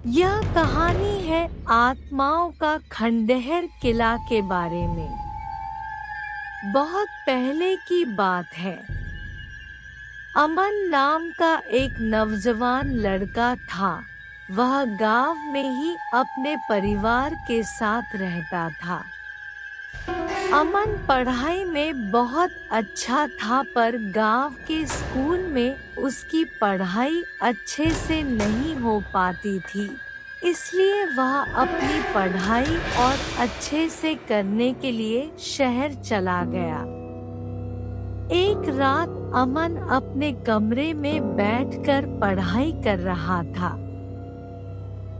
यह कहानी है आत्माओं का खंडहर किला के बारे में। बहुत पहले की बात है। अमन नाम का एक नौजवान लड़का था। वह गांव में ही अपने परिवार के साथ रहता था। अमन पढ़ाई में बहुत अच्छा था, पर गांव के स्कूल में उसकी पढ़ाई अच्छे से नहीं हो पाती थी। इसलिए वह अपनी पढ़ाई और अच्छे से करने के लिए शहर चला गया। एक रात अमन अपने कमरे में बैठकर पढ़ाई कर रहा था।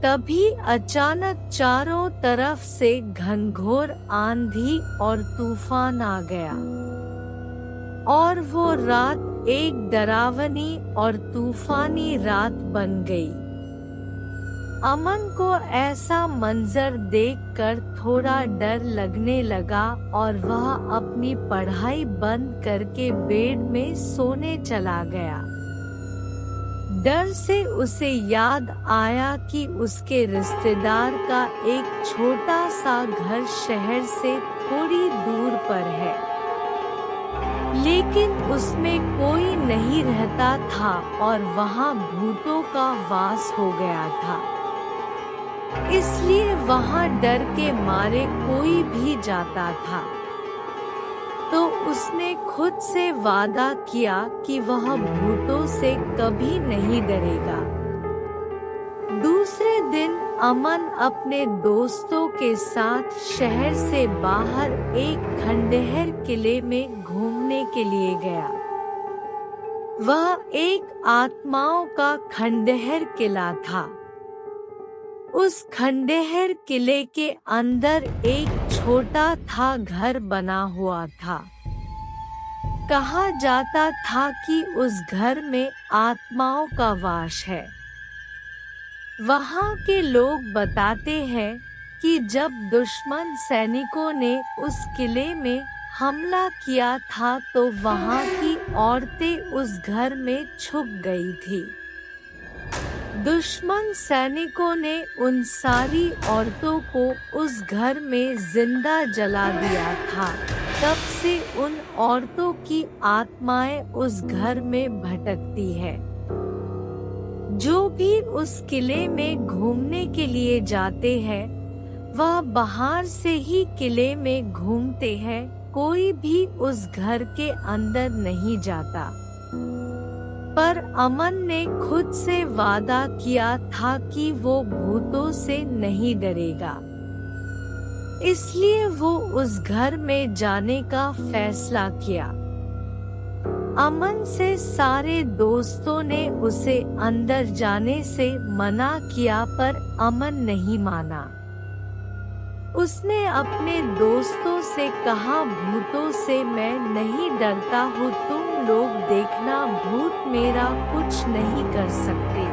तभी अचानक चारों तरफ से घनघोर आंधी और तूफान आ गया और वो रात एक डरावनी और तूफानी रात बन गई। अमन को ऐसा मंजर देखकर थोड़ा डर लगने लगा और वह अपनी पढ़ाई बंद करके बेड में सोने चला गया। डर से उसे याद आया कि उसके रिश्तेदार का एक छोटा सा घर शहर से थोड़ी दूर पर है, लेकिन उसमें कोई नहीं रहता था और वहां भूतों का वास हो गया था। इसलिए वहां डर के मारे कोई भी जाता था तो उसने खुद से वादा किया कि वह भूतों से कभी नहीं डरेगा। दूसरे दिन अमन अपने दोस्तों के साथ शहर से बाहर एक खंडहर किले में घूमने के लिए गया। वह एक आत्माओं का खंडहर किला था। उस खंडहर किले के अंदर एक छोटा था घर बना हुआ था। कहा जाता था कि उस घर में आत्माओं का वास है। वहां के लोग बताते हैं कि जब दुश्मन सैनिकों ने उस किले में हमला किया था तो वहां की औरतें उस घर में छुप गई थी। दुश्मन सैनिकों ने उन सारी औरतों को उस घर में जिंदा जला दिया था। तब से उन औरतों की आत्माएं उस घर में भटकती है। जो भी उस किले में घूमने के लिए जाते हैं वह बाहर से ही किले में घूमते हैं, कोई भी उस घर के अंदर नहीं जाता। पर अमन ने खुद से वादा किया था कि वो भूतों से नहीं डरेगा। इसलिए वो उस घर में जाने का फैसला किया। अमन से सारे दोस्तों ने उसे अंदर जाने से मना किया, पर अमन नहीं माना। उसने अपने दोस्तों से कहा, भूतों से मैं नहीं डरता हूँ, तुम लोग देखना, भूत मेरा कुछ नहीं कर सकते।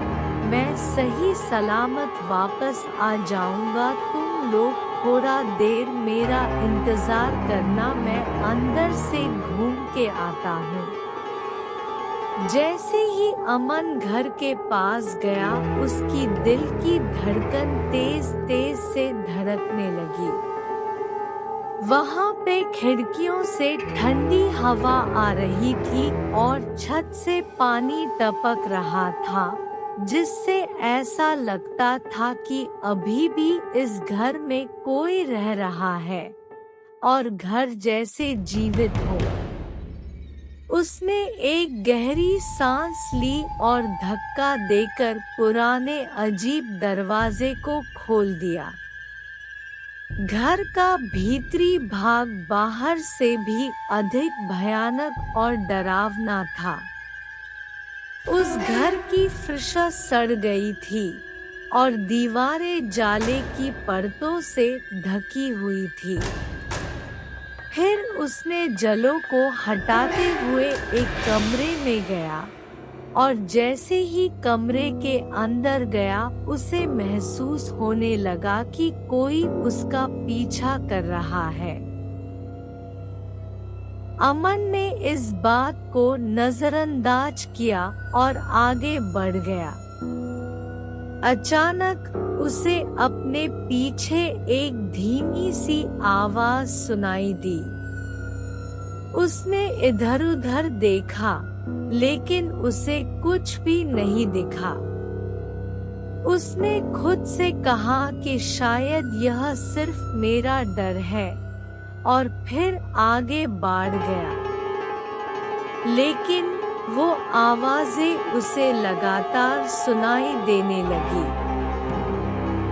मैं सही सलामत वापस आ जाऊंगा, तुम लोग थोड़ा देर मेरा इंतजार करना, मैं अंदर से घूम के आता हूँ। जैसे ही अमन घर के पास गया, उसकी दिल की धड़कन तेज तेज से धड़कने लगी। वहां पे खिड़कियों से ठंडी हवा आ रही थी और छत से पानी टपक रहा था, जिससे ऐसा लगता था कि अभी भी इस घर में कोई रह रहा है और घर जैसे जीवित हो। उसने एक गहरी सांस ली और धक्का देकर पुराने अजीब दरवाजे को खोल दिया। घर का भीतरी भाग बाहर से भी अधिक भयानक और डरावना था। उस घर की फर्श सड़ गई थी और दीवारें जाले की परतों से ढकी हुई थी। फिर उसने जलों को हटाते हुए एक कमरे में गया और जैसे ही कमरे के अंदर गया, उसे महसूस होने लगा कि कोई उसका पीछा कर रहा है। अमन ने इस बात को नजरअंदाज किया और आगे बढ़ गया। अचानक उसे अपने पीछे एक धीमी सी आवाज सुनाई दी। उसने इधर-उधर देखा, लेकिन उसे कुछ भी नहीं दिखा। उसने खुद से कहा कि शायद यह सिर्फ मेरा डर है, और फिर आगे बढ़ गया। लेकिन वो आवाजें उसे लगातार सुनाई देने लगी।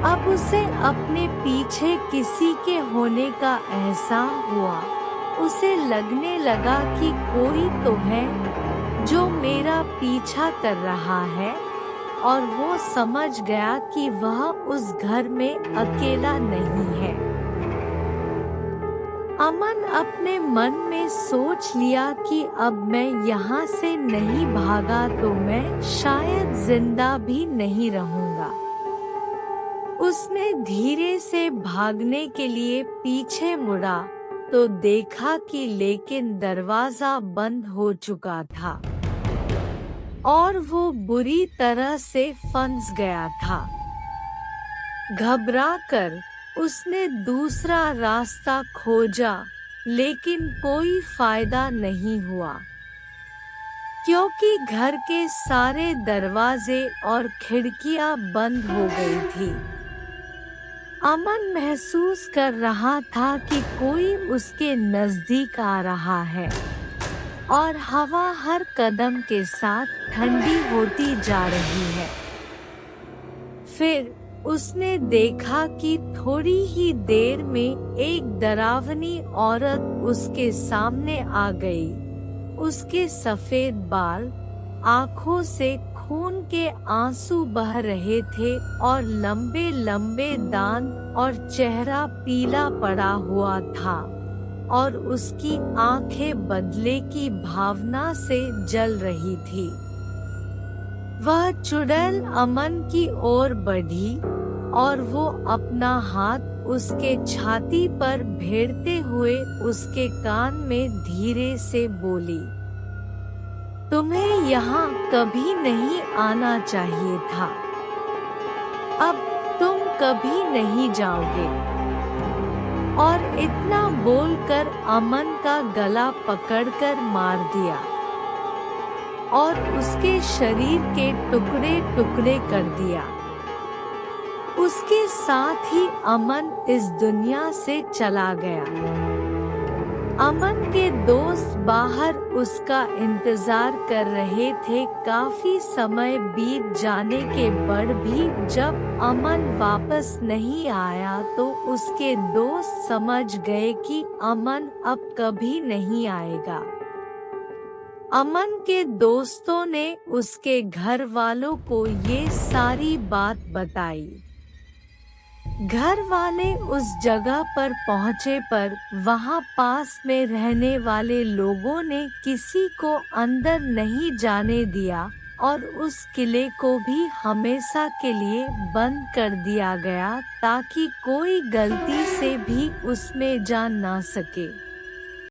अब उसे अपने पीछे किसी के होने का एहसास हुआ। उसे लगने लगा कि कोई तो है जो मेरा पीछा कर रहा है, और वो समझ गया कि वह उस घर में अकेला नहीं है। अमन अपने मन में सोच लिया कि अब मैं यहाँ से नहीं भागा तो मैं शायद जिंदा भी नहीं रहूंगा। उसने धीरे से भागने के लिए पीछे मुड़ा तो देखा कि लेकिन दरवाजा बंद हो चुका था और वो बुरी तरह से फंस गया था। घबराकर उसने दूसरा रास्ता खोजा, लेकिन कोई फायदा नहीं हुआ, क्योंकि घर के सारे दरवाजे और खिड़कियां बंद हो गई थी। अमन महसूस कर रहा था कि कोई उसके नजदीक आ रहा है, और हवा हर कदम के साथ ठंडी होती जा रही है। फिर उसने देखा कि थोड़ी ही देर में एक डरावनी औरत उसके सामने आ गई। उसके सफेद बाल, आंखों से खून के आंसू बह रहे थे और लंबे लंबे दांत, और चेहरा पीला पड़ा हुआ था, और उसकी आंखें बदले की भावना से जल रही थी। वह चुड़ैल अमन की ओर बढ़ी और वो अपना हाथ उसके छाती पर भेड़ते हुए उसके कान में धीरे से बोली, तुम्हें यहाँ कभी नहीं आना चाहिए था। अब तुम कभी नहीं जाओगे। और इतना बोलकर अमन का गला पकड़कर मार दिया और उसके शरीर के टुकड़े टुकड़े कर दिया। उसके साथ ही अमन इस दुनिया से चला गया। अमन के दोस्त बाहर उसका इंतजार कर रहे थे। काफी समय बीत जाने के बाद भी जब अमन वापस नहीं आया तो उसके दोस्त समझ गए कि अमन अब कभी नहीं आएगा। अमन के दोस्तों ने उसके घर वालों को ये सारी बात बताई। घर वाले उस जगह पर पहुँचे पर वहाँ पास में रहने वाले लोगों ने किसी को अंदर नहीं जाने दिया और उस किले को भी हमेशा के लिए बंद कर दिया गया ताकि कोई गलती से भी उसमें जा ना सके।